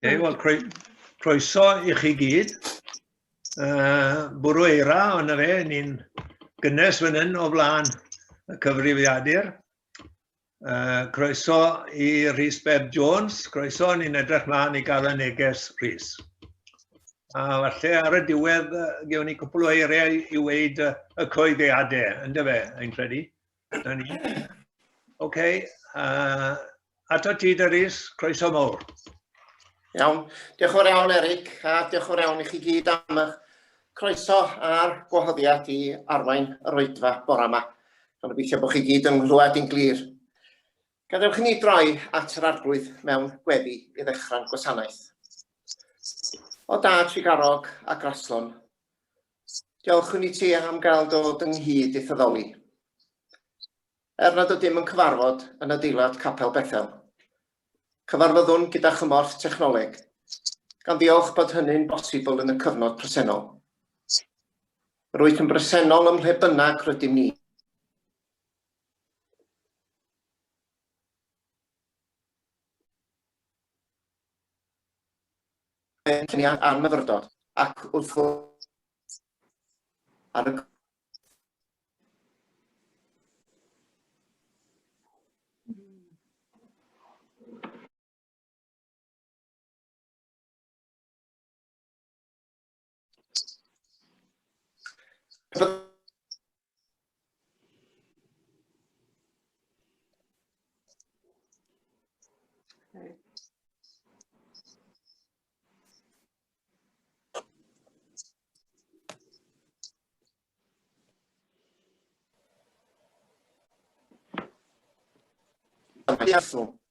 Wel, croeso i chi gyd. Bwrw eira o'na fe, ni'n gynnes fan hyn o flaen y cyfrifiadur. Croeso i Rhys Bebb Jones, croeso ni'n edrych mlaen i gael y neges Rhys. A falle ar y diwedd gewn ni cwpl o eiriau i weid y coeddiadau, ynddo fe, ein credu. OK, ato ti dy Rhys, croeso mawr. Iawn, diolch yn fawr iawn Eric, a diolch yn fawr iawn i chi gyd am eich croeso a'r gwahoddiad i arwain yr oedfa bore yma. Dwi'n gobeithio bod chi gyd yn clywed i'n glir. Gadewch i ni droi at yr arglwydd mewn gweddi i ddechrau'r gwasanaeth. O dad Tregarog a Graslon, diolch i ti am gael dod ynghyd i thyddoli. Nad ydym yn cyfarfod yn adeilad Capel Bethel. Cyfarfoddwn gyda chymorth technoleg, gan ddiolch bod hynny'n bosibl yn y cyfnod presennol. Rwyt yn bresennol ym mhle bynnag rydym ni. A'r myfyrdod ac wrth ar y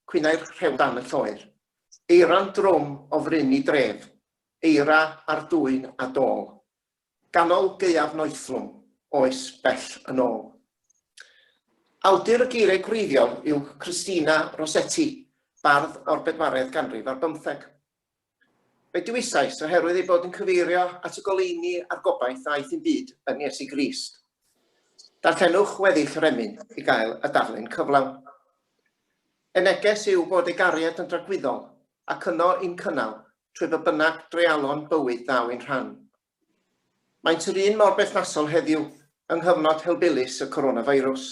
Cwynau'r rhewdan y lloer. Eiran drwm o fryn i dref. Eira ar dwyn a dôl. Ganol gaeaf noethlwm, oes bell yn ôl. Awdur y geiriau gwreiddiol yw Christina Rossetti, bardd o'r 14th ganrif ar 15. Fe diwisais oherwydd ei bod yn cyfeirio at y goleuni a'r gobaith aeth yn byd yn Iesu Grist. Darllenwch weddill yr emyn i gael y darlun cyflawn. Y neges yw bod ei gariad yn dragwyddol ac yno i'n cynnal trwy fy bynnag dreialon bywyd ddaw i'n rhan. Maent yr un mor berthnasol heddiw yng nghyfnod helbylus y coronavirus.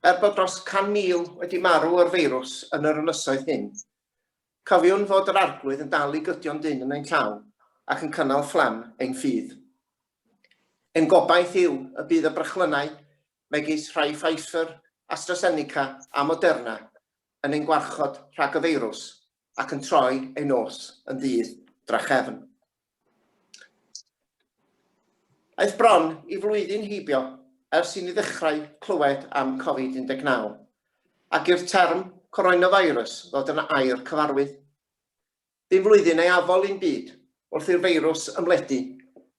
Bod dros 100,000 wedi marw o'r feirws yn yr ynysoedd hyn, cofiwn fod yr arglwydd yn dal i gydio'n dyn yn ein llaw ac yn cynnal fflam ein ffydd. Ein gobaith yw y bydd y brychlynau megis rhai Pfizer, AstraZeneca a Moderna yn ein gwarchod rhag y feirws ac yn troi ei nos yn ddydd drachefn. Aeth bron i flwyddyn heibio ers i ni ddechrau clywed am Covid-19 ac i'r term coronavirus ddod yn air cyfarwydd. Dim flwyddyn ei afol i'n byd wrth i'r feirws ymledu,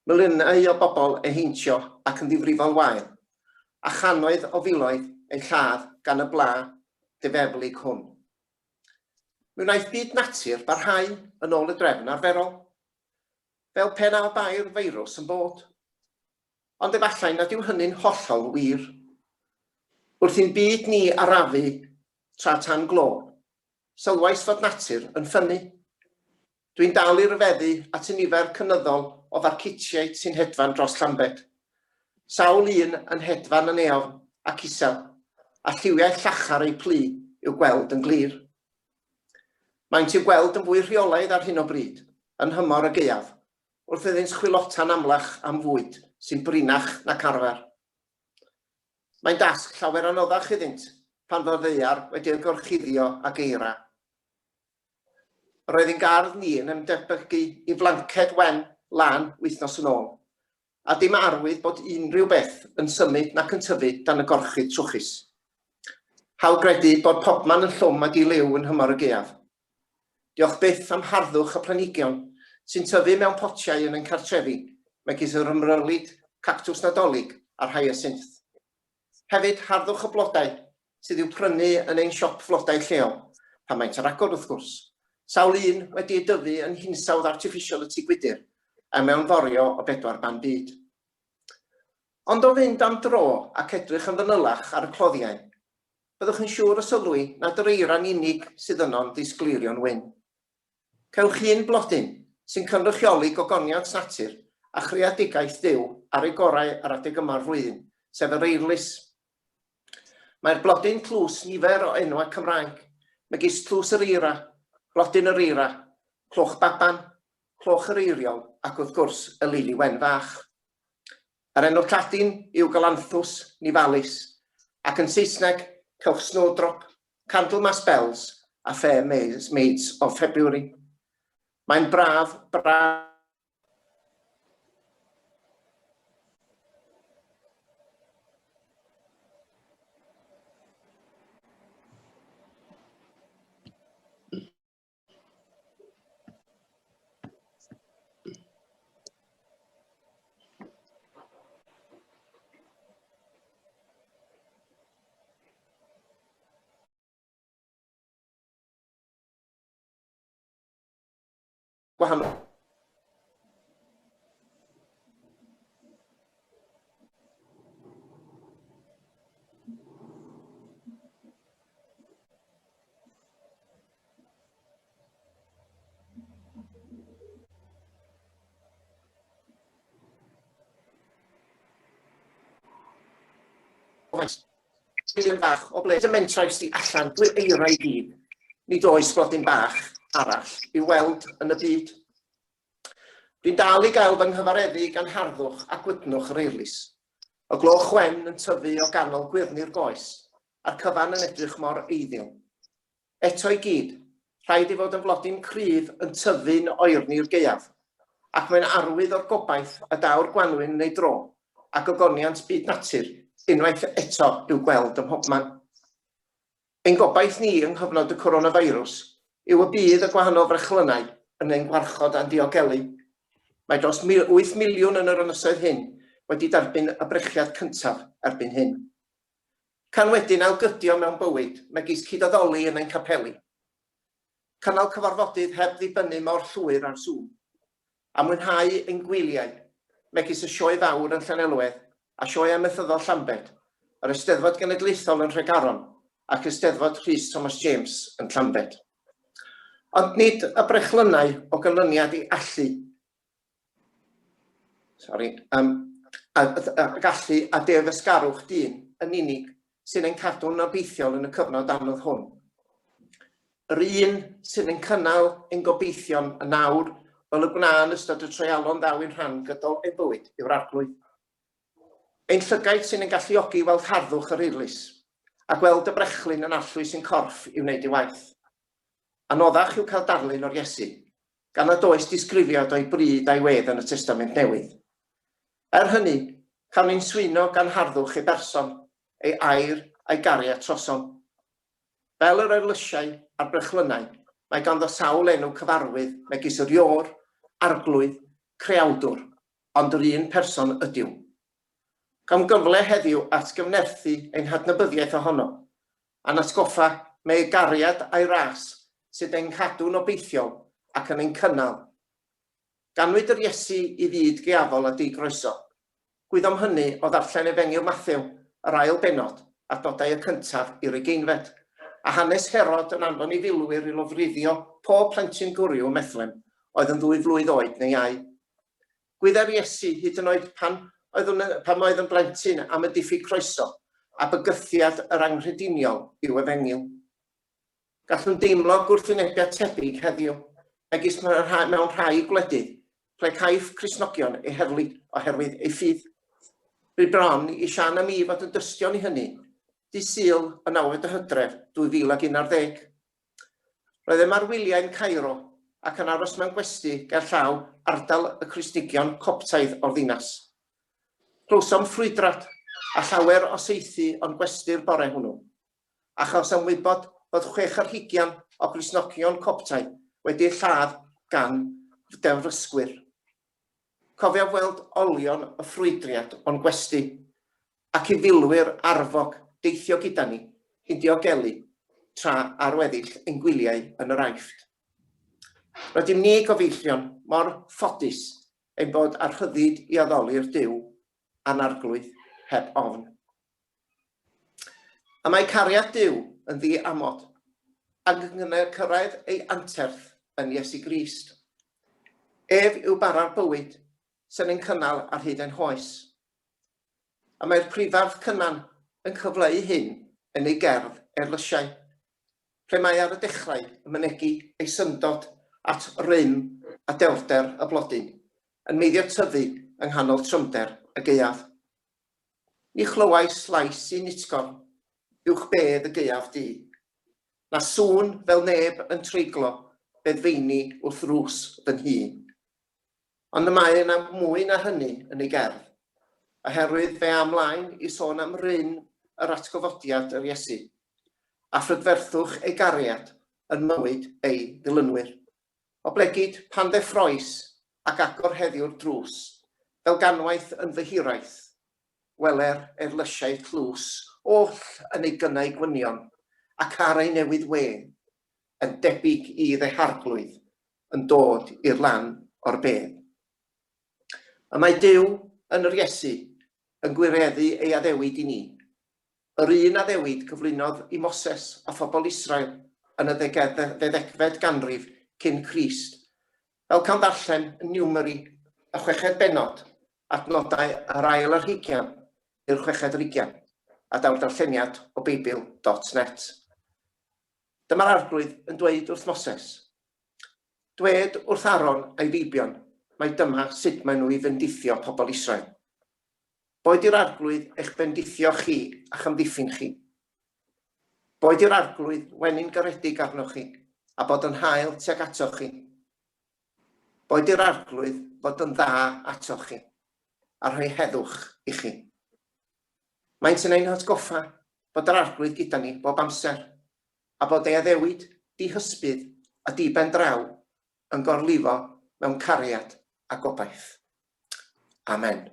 miliynau o bobl ei heintio ac yn ddifrifol wael, a chanoedd o filoedd ei lladd gan y bla difeflig hwn. Mi wnaeth byd natur barhau yn ôl y drefn arferol, fel pe na bai'r feirws yn bod. Ond efallai nad yw hynny'n hollol wir. Wrth i'n byd ni arafu tra tan glo, sylwais fod natur yn ffynnu. Dwi'n dal i'r feddu at y nifer cynyddol o farcitiaid sy'n hedfan dros Llambed. Sawl un yn hedfan yn eofn ac isel, a lliwiau llachar ei plu i'w gweld yn glir. Maent i'w gweld yn fwy rheolaidd ar hyn o bryd, yn hymor y gaeaf, wrth iddynt chwilotan amlach am fwyd sy'n brinach nac arfer. Mae'n dasg llawer anoddach iddynt pan fo'r ddaear wedi'i gorchuddio ag eira. Roedd ein gardd ni yn ymdebygu i flanced wen lan wythnos yn ôl, a dim arwydd bod unrhyw beth yn symud nac yn tyfu dan y gorchud trwchus. Haw gredu bod pobman yn llwm ag i liw yn hymor y gaeaf. Diolch byth am harddwch y planhigion sy'n tyfu mewn potiau yn ein cartrefi, megis yr ymrylid, cactws nadolig a'r hyacinth. Hefyd harddwch y blodau sydd i'w prynu yn ein siop flodau lleol, pan maent ar agor wrth gwrs. Sawl un wedi ei dyfu yn hinsawdd artiffisial y tŷ gwydyr, a mewn forio o 4 ban byd. Ond o fynd am dro ac edrych yn fanylach ar y cloddiau, byddwch yn siŵr o sylwi nad yr eira'n unig sydd yno'n ddisglirio'n wyn. Cewch un blodyn sy'n cynrychioli gogoniant natur a chreadigaeth Duw ar ei gorau ar adeg yma'r flwyddyn, sef yr eirlys. Mae'r blodyn tlws nifer o enwau Cymraeg, megis tlws yr eira, blodyn yr eira, cloch baban, cloch yr eiriol ac wrth gwrs y lili wen fach. Yr enw Lladin yw Galanthus nivalis ac yn Saesneg cewch snowdrop, Candlemas bells a fair maids of February. Mae'n braf. Gwahanol. Bach o ble y mentrais di allan drwy eira I gyd, nid oes blodyn bach arall I weld yn y byd. Dwi'n dal I gael fy nghyfareddu gan harddwch a gwydnwch yr eirlys. Y gloch wen yn tyfu o ganol gwyrni'r goes, a'r cyfan yn edrych mor eiddiol. Eto I gyd, rhaid I fod yn flodyn cryf yn tyfu'n oerni'r gaeaf, ac mae'n arwydd o'r gobaith y daw'r gwanwyn neu dro, a gogoniant byd natur, unwaith eto i'w gweld ym mhobman. Ein gobaith ni yng nghyfnod y coronavirus yw y bydd y gwahanol frechlynau yn ein gwarchod a'n diogelu. Mae dros 8 miliwn yn yr ynysoedd hyn wedi derbyn y brechiad cyntaf erbyn hyn. Can wedyn awgydio mewn bywyd megis cydaddoli yn ein capeli. Cynnal cyfarfodydd heb ddibynnu mor llwyr ar Zoom. A mwynhau ein gwyliau megis y sioe fawr yn Llanelwedd a sioe amaethyddol Llambed, yr Eisteddfod Genedlaethol yn Nhregaron ac Eisteddfod Rhys James yn Llambed. Ond nid y brechlynau o ganyniad I allu gallu a defysgarwch dyn yn unig sy'n ein cadw'n obeithiol yn y cyfnod anodd hwn. Yr un sy'n ein cynnal ein gobeithion yn nawr fel y gwna'n ystod y treialon ddaw'n rhan gydol ein bywyd yw'r arglwydd. Ein llygaid sy'n ein galluogi weld harddwch yr eirlys a gweld y brechlyn yn allwys sy'n corff I wneud I waith. Anoddach yw cael darlun o'r Iesu, gan nad oes disgrifiad o'i bryd a'i wedd yn y Testament Newydd. Er hynny, cawn ni'n swyno gan harddwch ei berson, ei air a'i gariad troson. Fel yr eirlysiau a'r brechlynau, mae ganddo sawl enw cyfarwydd megis yr Ionawr, arglwydd, creawdwr, ond yr un person ydyw. Cawn gyfle heddiw at gyfnerthu ein hadnabyddiaeth ohono, a'n atgoffa mae ei gariad a'i ras sydd ein cadw'n obeithiol ac yn ein cynnal. Ganwyd yr Iesu I fyd gaeafol a digroeso. Gwyddom hynny o ddarllen Efengyl Mathew, yr ail benod, adnodau y cyntaf i'r ugeinfed, a hanes Herod yn anfon I filwyr I lofruddio pob plentyn gwryw ym Methlem, oedd yn 2 flwydd oed neu iau. Gwydda'r Iesu hyd yn oed pan oedd yn blentyn am y diffyg croeso a bygythiad yr anghrediniol i'w Efengyl. Gallwn deimlo gwrthwynebiad tebyg heddiw, megis mewn rhai gwledydd, ple caiff Cristnogion eu heddlu oherwydd ei ffydd. Rwy bron I Sian am I fod yn dystion I hynny, Dydd Sul y 9 Hydref 2011. Roedd ar wyliau'n Cairo ac yn aros mewn gwesty ger llaw ardal y Cristnogion Coptaidd o'r ddinas. Clywsom ffrwydrad a llawer o saethu o'n gwesty'r bore hwnnw, achos am wybod bod 26 o Cristnogion Coptaidd wedi ei lladd gan defrysgwyr. Cofiaf weld olion y ffrwydriad o'n gwesty ac I filwyr arfog deithio gyda ni i'n diogelu tra ar weddill ein gwyliau yn yr Aifft. Rydym ni gofeillion mor ffodus ein bod ar hyddid I addoli'r Duw a'n arglwydd heb ofn. A mae cariad Duw yn ddi-amod ac yn cyrraedd ei anterth yn Iesu Grist. Ef yw bara'r bywyd sy'n ein cynnal ar hyd ein hoes. A mae'r prifardd cynnan yn cyfleu hyn yn ei gerdd Erlysiau, lle mae ar y dechrau yn mynegu ei syndod at rym a dewrder y blodyn, yn meiddio tyfu yng nghanol trymder y gaeaf. Ni chlywais lais i nitgor uwch bedd y gaeaf di, na sŵn fel neb yn treiglo beddfeini wrth rws fy hun. Ond y mae yna mwy na hynny yn ei gerdd, oherwydd fe amlaen i sôn am ryn yr atgyfodiad yr Iesu, a phrydferthwch ei gariad yn mywyd ei ddilynwyr. O blegid pan ddeffroes ac agor heddiw'r drws, fel ganwaith yn fy hiraeth, weler erlysiau tlws oll yn ei gynnau gwynion ac ar ei newydd we, yn debyg i ddeharglwydd yn dod i'r lan o'r bedd. Y mae Duw yn yr Iesu yn gwireddu ei addewid i ni. Yr un addewid cyflwynodd i Moses a phobl Israel yn y ddeuddegfed ganrif cyn Crist, fel cael darllen yn Niwmeri y 6 bennod, adnodau yr ail ar 20 i'r 60 a daw'r darlleniad o Beibl.net. Dyma'r arglwydd yn dweud wrth Moses: Dwed wrth Aaron a'i feibion, mae dyma sut maen nhw i bendithio pobl Israel. Boed i'r arglwydd eich bendithio chi a chymddiffyn chi. Boed i'r arglwydd wenyn garedig arnoch chi, a bod yn hael tuag atoch chi. Boed i'r arglwydd fod yn dda atoch chi, a rhoi heddwch i chi. Maent yn ein hatgoffa bod yr arglwydd gyda ni bob amser, a bod ei addewid dihysbydd a diben draw yn gorlifo mewn cariad a gobaith. Amen.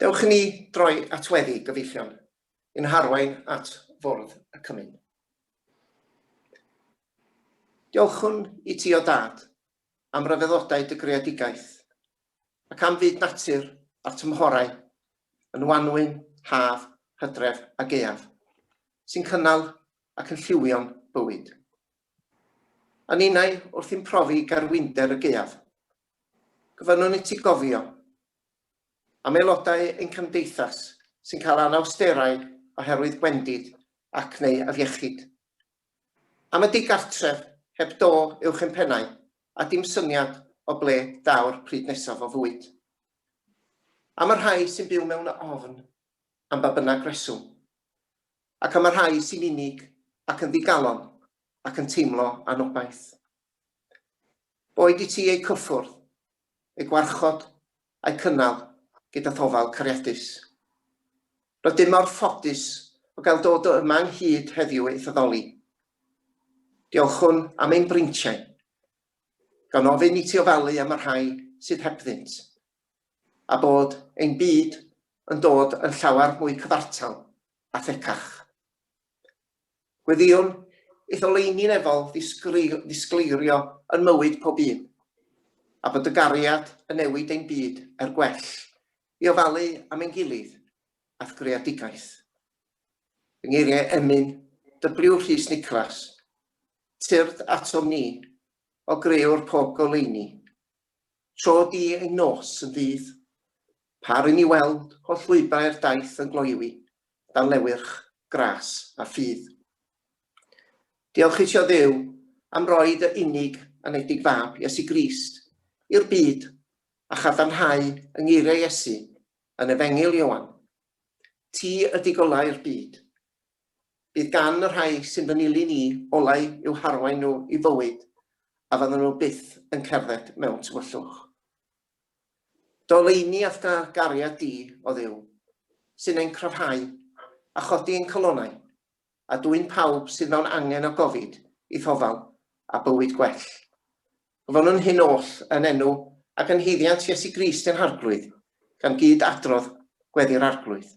Dewch i ni droi at weddi gyfeillion, yn harwain at Cwrdd Cymundeb. Diolchwn i ti o dad am ryfeddodau dy greadigaeth, ac am fyd natur a'r tymhorau yn wanwyn, haf, hydref a gaeaf, sy'n cynnal ac yn lliwio'n bywyd. A ninnau wrth i'n profi garwinder y gaeaf, gyfynnwn i ti gofio am aelodau ein cymdeithas sy'n cael anawsterau oherwydd gwendid ac neu afiechyd. Am y digartref heb do uwch ein pennau a dim syniad o ble daw'r pryd nesaf o fwyd. Am y rhai sy'n byw mewn ofn am ba bynnag reswm, ac am y rhai sy'n unig ac yn ddigalon ac yn teimlo anobaith. Boed i ti ei cyffwrdd, ei gwarchod a'i cynnal gyda thofal cariadus. Roedd dim mor ffodus o gael dod yma ynghyd heddiw ei thaddoli. Diolchwn am ein breintiau, gan ofyn i ti ofalu am y rhai sydd hebddynt, a bod ein byd yn dod yn llawer mwy cyfartal a thecach. Gweddiwn i ddoleini'n efol ddisgleirio yn mywyd pob un, a bod y gariad yn newid ein byd gwell, i ofalu am ein gilydd a'r greadigaeth. Yng ngeiriau emyn W. Rhys Nicholas, tyrd atom ni o greuwr pob goleini, tro di ein nos yn ddydd, par i ni weld holl llwybau'r daith yn gloiwi, dan lewyrch, gras a ffydd. Diolch i ti o Dduw am roed y unig anedig fab, Iesu Grist, i'r byd a chadarnhau yng ngeiriau Iesu yn Efengil Ioan. Ti ydy golau i'r byd. Bydd gan y rhai sy'n fanylu ni olau i'w harwain nhw i fywyd a fydden nhw byth yn cerdded mewn tywyllwch. Doleini ath gariad di o Dduw, sy'n ein cryfhau a chodi ein colonnau, a dwy'n pawb sydd mewn angen o gofid i thofal a bywyd gwell. Gyfon nhw'n hyn oll yn enw ac yn haeddiant Iesu Grist yn harglwydd, gan gyd adrodd gweddi'r arglwydd.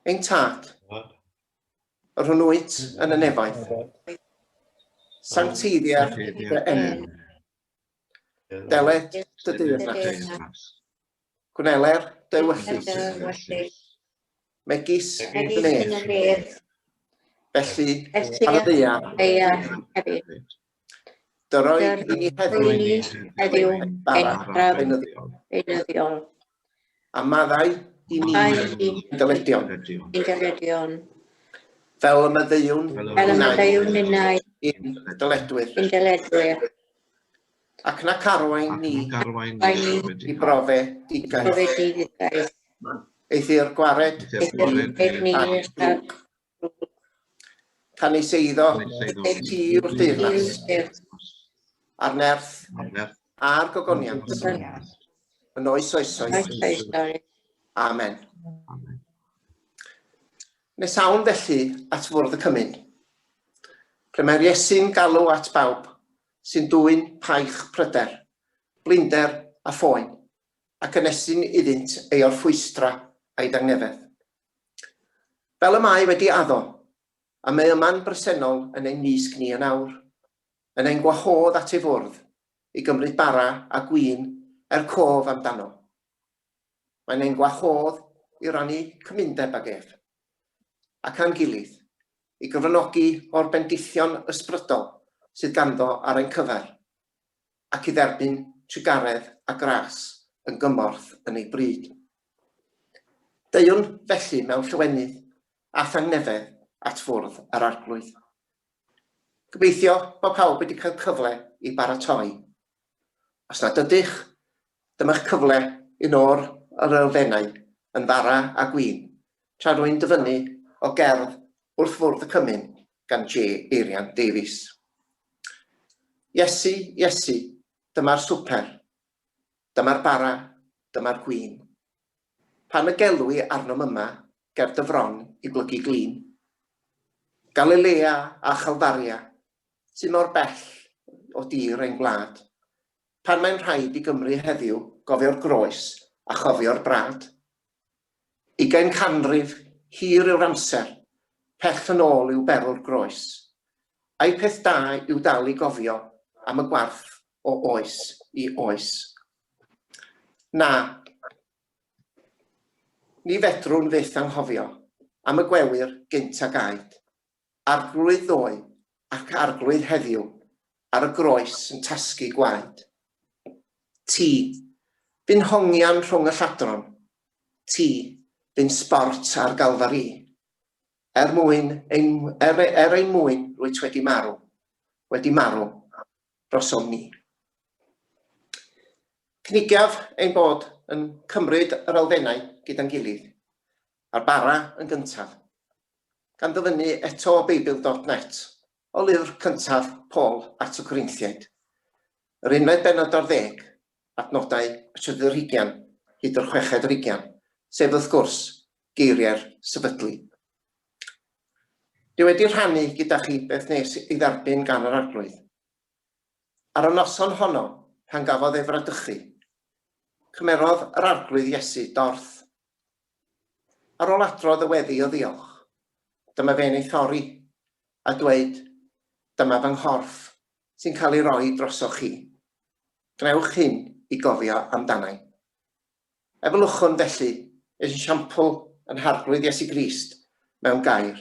Ein tad, yr hwnnwyd yn y nefaith, sancteiddiad dy enw, deled dy deyrnas, gwneler dy wyllus, megis dy nef, Felly, ar y ddaear, hefyd. dyroi i ni Heddiw ein braf beunyddiol. a maddau i ni ein dyledion. Fel y maddeuwn Minnau i'n dyledwyr. dyledwyr. Ac na carwain ni i brofe digaeth. Profedigaeth. Eithi'r gwared caniseiddo tir deyrnas a'r nerth a'r gogoniant yn oes oesoedd. Amen. Nes awn felly at Cwrdd Cymundeb, lle mae'r Iesu'n galw at bawb sy'n dwyn paich pryder, blinder a phoen, ac yn esyn iddynt ei orffwystra a'i dangnefedd. Fel y mae wedi addo, a mae yma'n bresennol yn ein nisg ni yn awr, yn ein gwahodd at ei fwrdd i gymryd bara a gwyn cof amdano. Mae'n ein gwahodd i rannu cymundeb ag ef, ac a'n gilydd, i gyfranogi o'r bendithion ysbrydol sydd ganddo ar ein cyfer, ac i dderbyn trigaredd a gras yn gymorth yn ei bryd. Deiwn felly mewn llywennydd a thangnefedd at fwrdd yr arglwydd. Gobeithio bod pawb wedi cael cyfle i baratoi. Os nad ydych, dyma'ch cyfle un o'r elfennau yn fara a gwyn, tra rwy'n dyfynnu o gerdd wrth Cwrdd Cymundeb gan J. Eirian Davies. Iesu, Iesu, dyma'r swper, dyma'r bara, dyma'r gwyn. Pan y gelwi arnom yma ger dyfron i blygu glin. Galilea a Chalfaria, sy'n mor bell o dir ein gwlad. Pan mae'n rhaid i Gymru heddiw gofio'r groes a chofio'r brad. 20 canrif hir yw'r amser, pell yn ôl i'w berw'r groes. A'i peth da i'w dal i gofio am y gwarth o oes i oes. Na, ni fedrwn fyth anghofio am y gwewyr gynt ag aed, arglwydd ddoe ac arglwydd heddiw ar y groes yn tasgu gwaed. Ti, fi'n hongian rhwng y lladron, ti, fi'n sport ar galfari, ein mwyn rwyt wedi marw drosom ni. Cnigiaf ein bod yn cymryd yr elfennau gyda'n gilydd, a'r bara yn gyntaf, gan ddyfynnu eto o Beibl.net o lyfr cyntaf Paul at y Corinthiaid, yr 11 adnodau y 30 hyd yr 60, sef wrth gwrs geiriau'r sefydlu. Dwi wedi rhannu gyda chi beth nes i dderbyn gan yr arglwydd. Ar y noson honno, pan gafodd ei fradychu, cymerodd yr arglwydd Iesu dorth. Ar ôl adrodd y weddi o ddiolch, dyma fe'n ei thorri a dweud, dyma fy nghorff sy'n cael ei roi drosoch chi. Gnewch hyn i gofio amdanau. Efelychwn felly esiampl yn harglwydd Iesu Grist mewn gair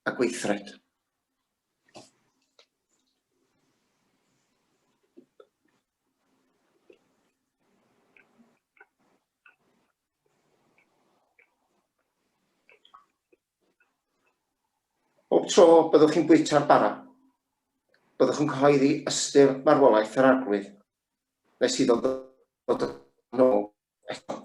a gweithred. Bob tro byddwch chi'n bwyta'r bara, byddwch yn cyhoeddi ystyr marwolaeth yr arglwydd, nes iddo ddod yn ôl eto.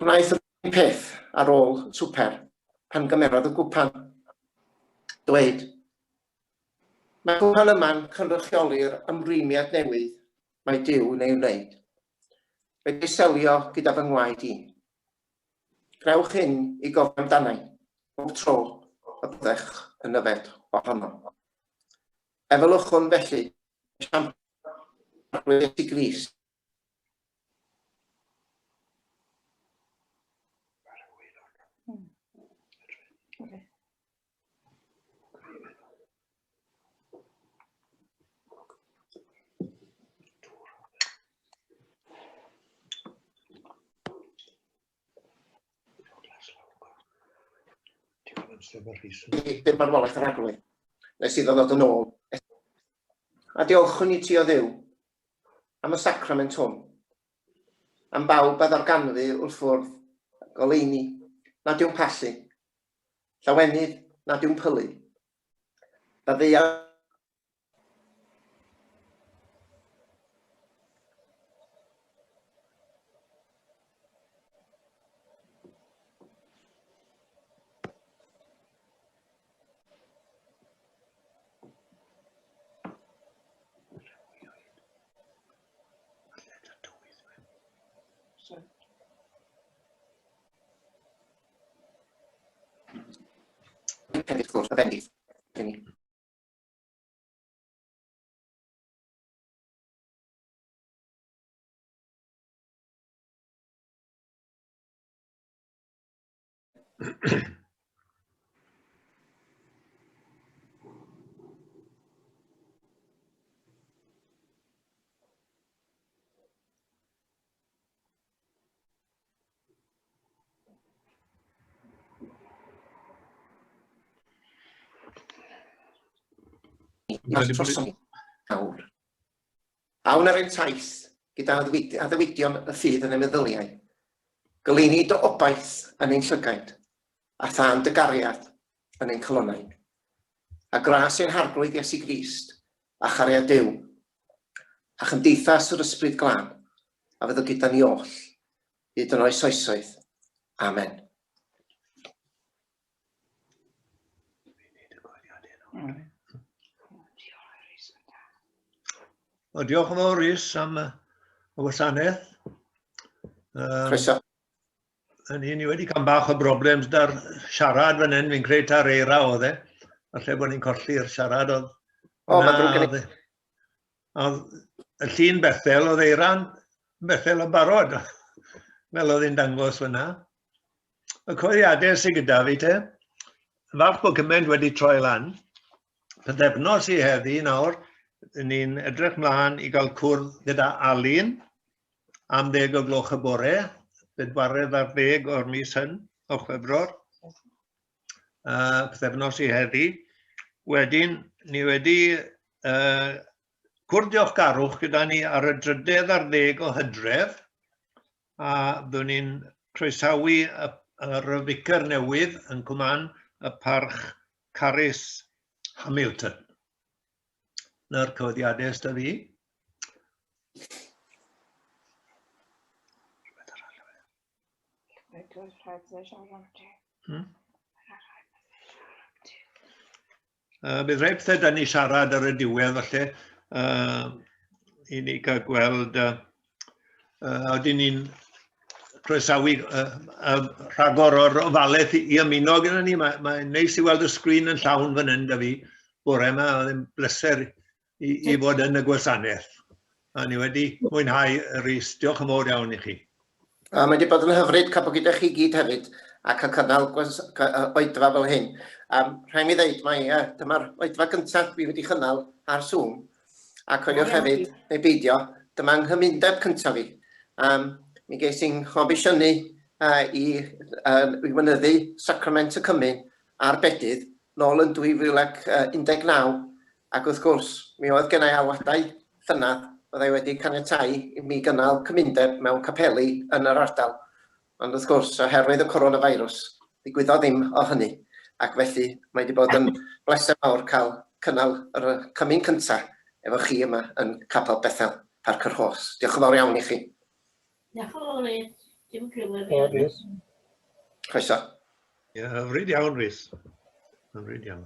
Gwnaeth yr peth ar ôl swper pan gymerodd y gwpan. Dweud, mae gwpan yma'n cynrychioli'r ymrwymiad newydd mae Duw yn ei wneud. Wedi selio gyda fy ngwaed i. Gnewch hyn i gofio amdanau, bob tro y byddech yn yfed ohono. Efelychwn felly, esiampl Iesu Grist. Bydd marwolaeth yr arglwydd. Nes iddo ddod yn ôl. A diolchwn i ti o Dduw am y sacrament hwn. Am bawb a ddarganfu wrth ffwrdd goleini nad yw'n pallu. Llawenydd nad yw'n pylu. Daddeia Cenedl gwrth y bendith. Awr. Awn ar ein taith gyda addewidion y ffydd yn y meddyliau. Goleini dy obaith yn ein llygaid, a thân dy gariad yn ein colonnau. A gras ein harglwydd Iesu Grist, a chariad Duw, a chymdeithas yr ysbryd glân, a fydd o gyda ni oll, hyd yn oes oesoedd. Amen. O, diolch yn fawr Rhys am y wasanaeth. Croeso. Ni wedi cael bach o broblem da'r siarad fan hyn, fi'n credu ta'r eira oedd e. Falle bod ni'n colli'r siarad oedd. O, mae'n drwg gen i. Y llun Bethel oedd eira'n Bethel o barod. Fel oedd hi'n dangos fyna. Y coeddiadau sydd gyda fi te. Falch bod cymaint wedi troi lan. Pythefnos i heddi nawr. Ni'n edrych mlaen i gael cwrdd gyda Alun am 10 o gloch y bore, bedwaredd ar 10 o'r mis hyn, o Chwefror. Pythefnos i heddi. Wedyn, ni wedi cwrdd diolchgarwch gyda ni ar y 3 ar 10 o Hydref, a byddwn ni'n croesawu yr vicar newydd yn cwman y parch Carys Hamilton. Na'r coeddiadau ysda fi. Bydd rhaid pethau da ni siarad ar y diwedd, falle, i ni cael gweld, oedden ni'n croesawu rhagor o'r ofalaeth i ymuno gyda ni. Mae'n neis i weld y sgrin yn llawn fan hyn da fi. Bore yma, oedd yn bleser i fod yn y gwasanaeth. A ni wedi mwynhau Rhys. Diolch yn fawr iawn i chi. Mae wedi bod yn hyfryd cael bod gyda chi gyd hefyd a cael cynnal oedfa fel hyn. Rhaid mi ddeud, dyma'r oedfa gyntaf fi wedi chynnal ar Zoom. A coeliwch hefyd, neu beidio, dyma'n nghymundeb cyntaf fi. Mi ges i'n chomisiynu i wynyddu sacrament y cymyn a'r bedydd nôl yn 2019. Ac wrth gwrs, mi oedd gennau alwadau llynedd, byddai wedi caniatáu i mi gynnal cymundeb mewn capeli yn yr ardal. Ond wrth gwrs, oherwydd y coronavirus, ddigwyddodd ddim o hynny. Ac felly, mae wedi bod yn bleser mawr cael cynnal yr cymyn cyntaf efo chi yma yn Capel Bethel Parc-y-rhos. Diolch yn fawr iawn i chi. Diolch yn fawr Rhys. Dim cywir. Croeso. Hyfryd iawn Rhys. Hyfryd iawn.